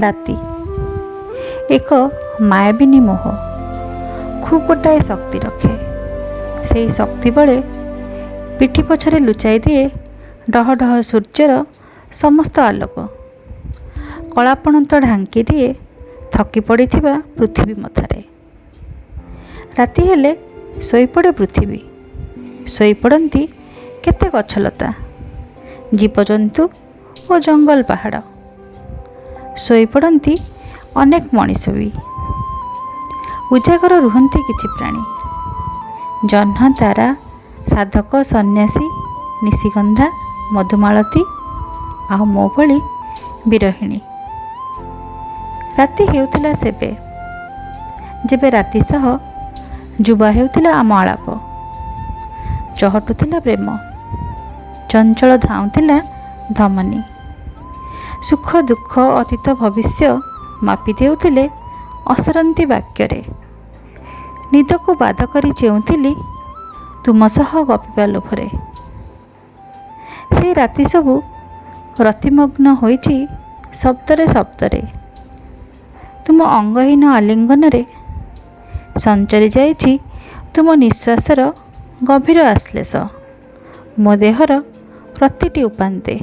ରାତି ଏକ ମାୟାବିନୀ ମୋହ ଖୁବ୍ ଗୋଟାଏ ଶକ୍ତି ରଖେ। ସେହି ଶକ୍ତି ବଳେ ପିଠି ପଛରେ ଲୁଚାଇ ଦିଏ ଡହ ଡହ ସୂର୍ଯ୍ୟର ସମସ୍ତ ଆଲୋକ। କଳାପଣତ ଢାଙ୍କି ଦିଏ ଥକି ପଡ଼ିଥିବା ପୃଥିବୀ ମଥାରେ। ରାତି ହେଲେ ଶୋଇପଡ଼େ ପୃଥିବୀ, ଶୋଇପଡ଼ନ୍ତି କେତେ ଗଛଲତା, ଜୀବଜନ୍ତୁ ଓ ଜଙ୍ଗଲ ପାହାଡ଼, ଶୋଇପଡ଼ନ୍ତି ଅନେକ ମଣିଷ ବି। ଉଜାଗର ରୁହନ୍ତି କିଛି ପ୍ରାଣୀ, ଜହ୍ନ, ତାରା, ସାଧକ, ସନ୍ନ୍ୟାସୀ, ନିଶିଗନ୍ଧା, ମଧୁମାଳତୀ ଆଉ ମୋ ଭଳି ବିରହିଣୀ। ରାତି ହେଉଥିଲା ସେବେ, ଯେବେ ରାତି ସହ ଯୁବା ହେଉଥିଲା ଆମ ଆଳାପ। ଚହଟୁଥିଲା ପ୍ରେମ, ଚଞ୍ଚଳ ଧାଉଁଥିଲା ଧମନୀ। ସୁଖ ଦୁଃଖ ଅତୀତ ଭବିଷ୍ୟ ମାପି ଦେଉଥିଲେ ଅସରନ୍ତି ବାକ୍ୟରେ। ନିଦକୁ ବାଦ କରି ଚେଉଁଥିଲି ତୁମ ସହ ଗପିବା ଲୋଭରେ। ସେଇ ରାତି ସବୁ ରତିମଗ୍ନ ହୋଇଛି ଶବ୍ଦରେ ଶବ୍ଦରେ। ତୁମ ଅଙ୍ଗହୀନ ଆଲିଙ୍ଗନରେ ସଞ୍ଚରି ଯାଇଛି ତୁମ ନିଶ୍ୱାସର ଗଭୀର ଆଶ୍ଲେଷ। ମୋ ଦେହର ପ୍ରତିଟି ଉପାନ୍ତେ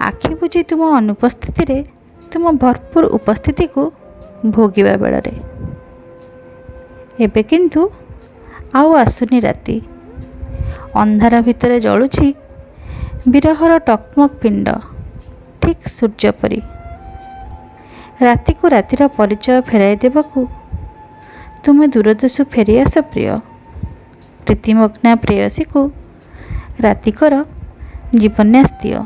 ଆଖି ବୁଜି ତୁମ ଅନୁପସ୍ଥିତିରେ ତୁମ ଭରପୁର ଉପସ୍ଥିତିକୁ ଭୋଗିବା ବେଳରେ। ଏବେ କିନ୍ତୁ ଆଉ ଆସୁନି ରାତି। ଅନ୍ଧାର ଭିତରେ ଜଳୁଛି ବିରହର ଟକମକ ପିଣ୍ଡ, ଠିକ୍ ସୂର୍ଯ୍ୟ ପରି। ରାତିକୁ ରାତିର ପରିଚୟ ଫେରାଇ ଦେବାକୁ ତୁମେ ଦୂରଦେଶୁ ଫେରିଆସ ପ୍ରିୟ। ପ୍ରୀତିମଗ୍ନା ପ୍ରେୟସୀକୁ ରାତି କର ଜୀବନ୍ୟାସ ଦିଅ।